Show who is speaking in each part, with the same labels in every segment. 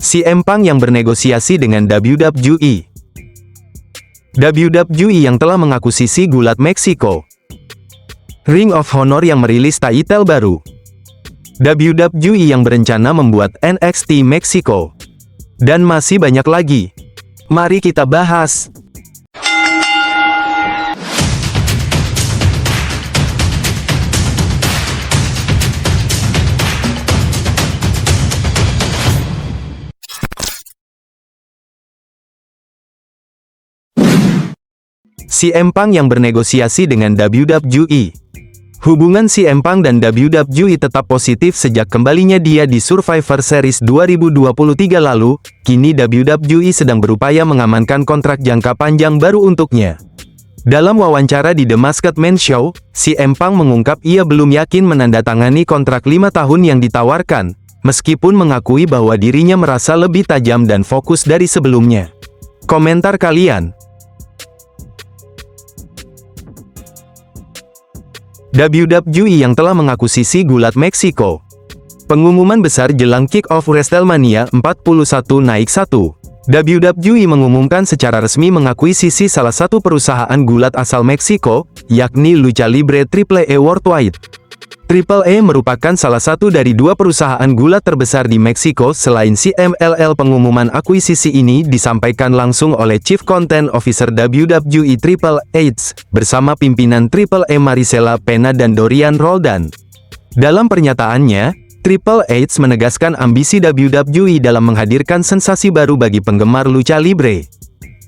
Speaker 1: CM Punk yang bernegosiasi dengan WWE. WWE yang telah mengakuisisi gulat Meksiko. Ring of Honor yang merilis title baru. WWE yang berencana membuat NXT Meksiko. Dan masih banyak lagi. Mari kita bahas. CM Punk yang bernegosiasi dengan WWE. Hubungan CM Punk dan WWE tetap positif sejak kembalinya dia di Survivor Series 2023 lalu. Kini WWE sedang berupaya mengamankan kontrak jangka panjang baru untuknya. Dalam wawancara di The Masked Man Show, CM Punk mengungkap ia belum yakin menandatangani kontrak 5 tahun yang ditawarkan, meskipun mengakui bahwa dirinya merasa lebih tajam dan fokus dari sebelumnya. Komentar kalian. WWE yang telah mengakuisisi gulat Meksiko. Pengumuman besar jelang kick-off WrestleMania 41 naik 1. WWE mengumumkan secara resmi mengakuisisi salah satu perusahaan gulat asal Meksiko, yakni Lucha Libre AAA Worldwide. AAA merupakan salah satu dari dua perusahaan gulat terbesar di Meksiko selain CMLL. Pengumuman akuisisi ini disampaikan langsung oleh Chief Content Officer WWE Triple H, bersama pimpinan AAA Marisela Pena dan Dorian Roldan. Dalam pernyataannya, Triple H menegaskan ambisi WWE dalam menghadirkan sensasi baru bagi penggemar Lucha Libre.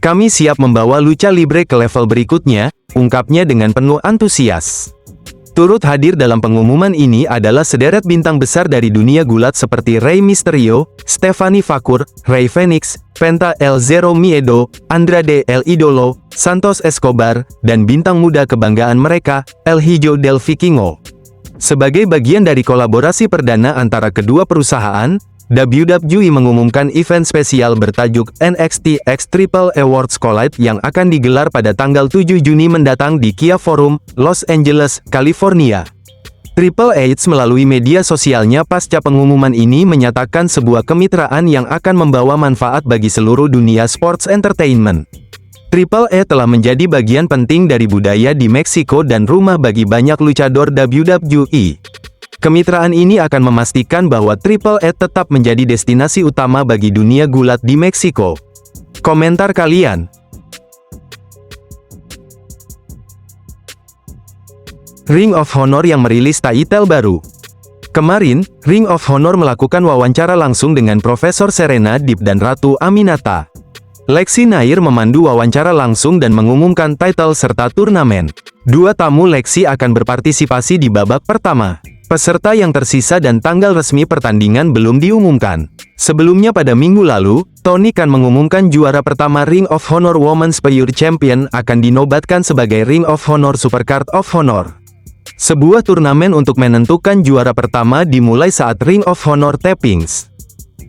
Speaker 1: "Kami siap membawa Lucha Libre ke level berikutnya," ungkapnya dengan penuh antusias. Turut hadir dalam pengumuman ini adalah sederet bintang besar dari dunia gulat seperti Rey Mysterio, Stephanie Vaquer, Rey Fenix, Penta El Zero Miedo, Andrade El Idolo, Santos Escobar, dan bintang muda kebanggaan mereka, El Hijo del Vikingo. Sebagai bagian dari kolaborasi perdana antara kedua perusahaan, WWE mengumumkan event spesial bertajuk NXT X Triple Awards Collide yang akan digelar pada tanggal 7 Juni mendatang di Kia Forum, Los Angeles, California. Triple H melalui media sosialnya pasca pengumuman ini menyatakan sebuah kemitraan yang akan membawa manfaat bagi seluruh dunia sports entertainment. Triple H telah menjadi bagian penting dari budaya di Meksiko dan rumah bagi banyak luchador WWE. Kemitraan ini akan memastikan bahwa Triple H tetap menjadi destinasi utama bagi dunia gulat di Meksiko. Komentar kalian. Ring of Honor yang merilis title baru. Kemarin, Ring of Honor melakukan wawancara langsung dengan Profesor Serena Deeb dan Ratu Aminata. Lexi Nair memandu wawancara langsung dan mengumumkan title serta turnamen. Dua tamu Lexi akan berpartisipasi di babak pertama. Peserta yang tersisa dan tanggal resmi pertandingan belum diumumkan. Sebelumnya pada minggu lalu, Tony Khan mengumumkan juara pertama Ring of Honor Women's Pure Champion akan dinobatkan sebagai Ring of Honor Supercard of Honor. Sebuah turnamen untuk menentukan juara pertama dimulai saat Ring of Honor tapings.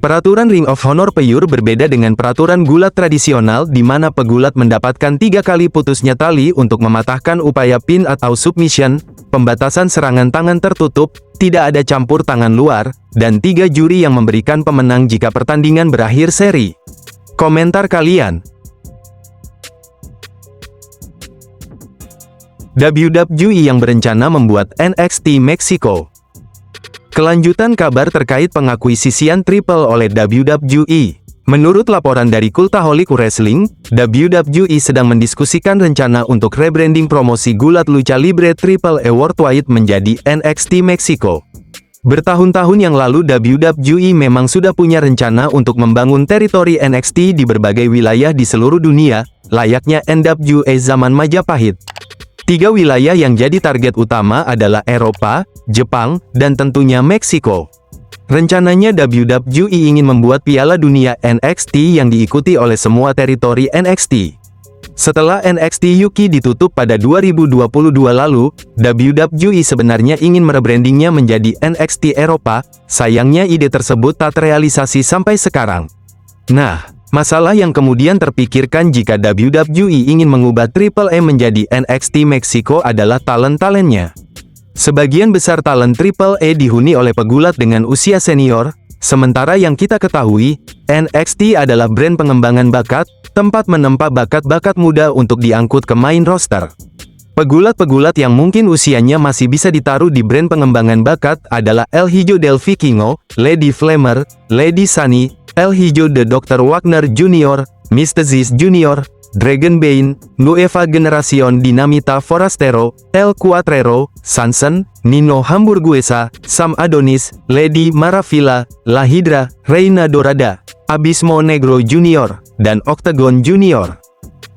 Speaker 1: Peraturan Ring of Honor Pure berbeda dengan peraturan gulat tradisional di mana pegulat mendapatkan 3 kali putusnya tali untuk mematahkan upaya pin atau submission, pembatasan serangan tangan tertutup, tidak ada campur tangan luar, dan 3 juri yang memberikan pemenang jika pertandingan berakhir seri. Komentar kalian. WWE yang berencana membuat NXT Meksiko. Kelanjutan kabar terkait pengakuisisian Triple oleh WWE. Menurut laporan dari Cultaholic Wrestling, WWE sedang mendiskusikan rencana untuk rebranding promosi gulat Lucha Libre Triple A Worldwide menjadi NXT Meksiko. Bertahun-tahun yang lalu WWE memang sudah punya rencana untuk membangun teritori NXT di berbagai wilayah di seluruh dunia, layaknya NWA zaman Majapahit. 3 wilayah yang jadi target utama adalah Eropa, Jepang, dan tentunya Meksiko. Rencananya WWE ingin membuat Piala Dunia NXT yang diikuti oleh semua teritori NXT. Setelah NXT UK ditutup pada 2022 lalu, WWE sebenarnya ingin merebrandingnya menjadi NXT Eropa, sayangnya ide tersebut tak terrealisasi sampai sekarang. Nah, masalah yang kemudian terpikirkan jika WWE ingin mengubah Triple A menjadi NXT Meksiko adalah talent-talentnya. Sebagian besar talent Triple A dihuni oleh pegulat dengan usia senior, Sementara yang kita ketahui, NXT adalah brand pengembangan bakat, tempat menempa bakat-bakat muda untuk diangkut ke main roster. Pegulat-pegulat yang mungkin usianya masih bisa ditaruh di brand pengembangan bakat adalah El Hijo del Vikingo, Lady Flamer, Lady Sunny, El Hijo de Dr. Wagner Jr., Myzteziz Jr., Dragon Bane, Nueva Generación Dinamita Forastero, El Cuatrero, Sansen, Nino Hamburguesa, Sam Adonis, Lady Maravilla, La Hydra, Reina Dorada, Abismo Negro Jr., dan Octagon Jr.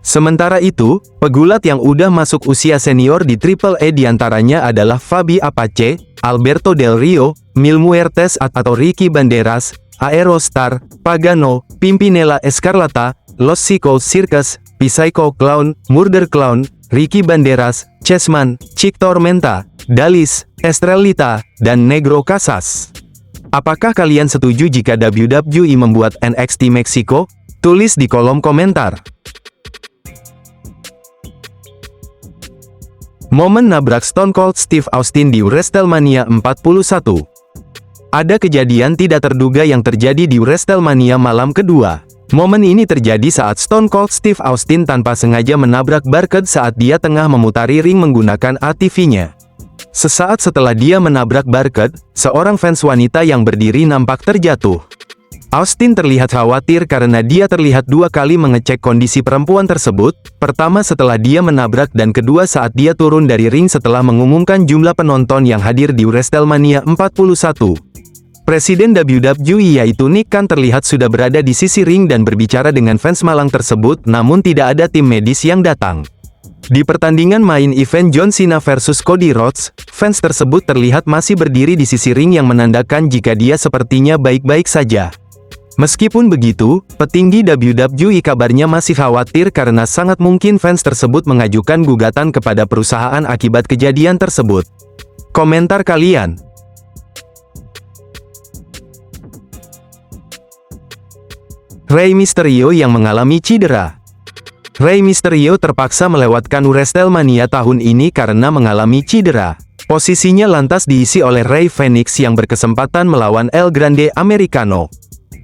Speaker 1: Sementara itu, pegulat yang udah masuk usia senior di Triple A diantaranya adalah Fabi Apache, Alberto Del Rio, Mil Muertes atau Ricky Banderas, Aerostar, Pagano, Pimpinela Escarlata, Los Psycho Circus, Psycho Clown, Murder Clown, Ricky Banderas, Chessman, Chick Tormenta, Dalis, Estrelita, dan Negro Casas. Apakah kalian setuju jika WWE membuat NXT Meksiko? Tulis di kolom komentar. Momen nabrak Stone Cold Steve Austin di WrestleMania 41. Ada kejadian tidak terduga yang terjadi di WrestleMania malam kedua. Momen ini terjadi saat Stone Cold Steve Austin tanpa sengaja menabrak barcode saat dia tengah memutari ring menggunakan ATV-nya. Sesaat setelah dia menabrak barcode, seorang fans wanita yang berdiri nampak terjatuh. Austin terlihat khawatir karena dia terlihat dua kali mengecek kondisi perempuan tersebut, pertama setelah dia menabrak dan kedua saat dia turun dari ring setelah mengumumkan jumlah penonton yang hadir di WrestleMania 41. Presiden WWE yaitu Nick Khan terlihat sudah berada di sisi ring dan berbicara dengan fans malang tersebut, namun tidak ada tim medis yang datang. Di pertandingan main event John Cena versus Cody Rhodes, fans tersebut terlihat masih berdiri di sisi ring yang menandakan jika dia sepertinya baik-baik saja. Meskipun begitu, petinggi WWE kabarnya masih khawatir karena sangat mungkin fans tersebut mengajukan gugatan kepada perusahaan akibat kejadian tersebut. Komentar kalian. Rey Mysterio yang mengalami cedera. Rey Mysterio terpaksa melewatkan WrestleMania tahun ini karena mengalami cedera. Posisinya lantas diisi oleh Rey Fenix yang berkesempatan melawan El Grande Americano.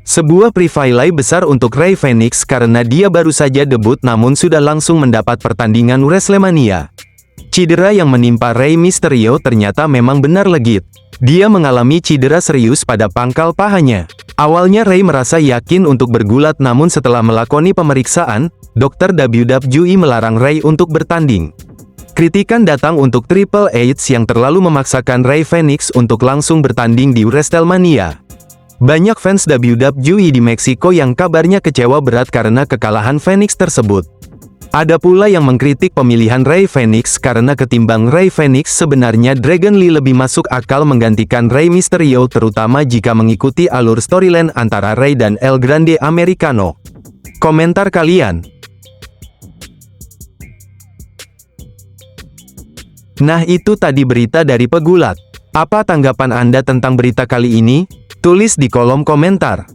Speaker 1: Sebuah privilege besar untuk Rey Fenix karena dia baru saja debut namun sudah langsung mendapat pertandingan WrestleMania. Cedera yang menimpa Rey Mysterio ternyata memang benar legit. Dia mengalami cedera serius pada pangkal pahanya. Awalnya Rey merasa yakin untuk bergulat namun setelah melakoni pemeriksaan, dokter WWE melarang Rey untuk bertanding. Kritikan datang untuk Triple H yang terlalu memaksakan Rey Fenix untuk langsung bertanding di WrestleMania. Banyak fans WWE di Meksiko yang kabarnya kecewa berat karena kekalahan Fenix tersebut. Ada pula yang mengkritik pemilihan Rey Fenix karena ketimbang Rey Fenix sebenarnya Dragon Lee lebih masuk akal menggantikan Rey Mysterio terutama jika mengikuti alur storyline antara Rey dan El Grande Americano. Komentar kalian. Nah itu tadi berita dari pegulat. Apa tanggapan Anda tentang berita kali ini? Tulis di kolom komentar.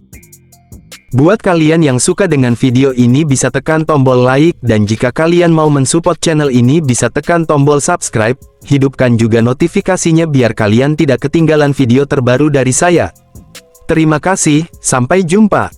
Speaker 1: Buat kalian yang suka dengan video ini bisa tekan tombol like dan jika kalian mau mensupport channel ini bisa tekan tombol subscribe, hidupkan juga notifikasinya biar kalian tidak ketinggalan video terbaru dari saya. Terima kasih, sampai jumpa.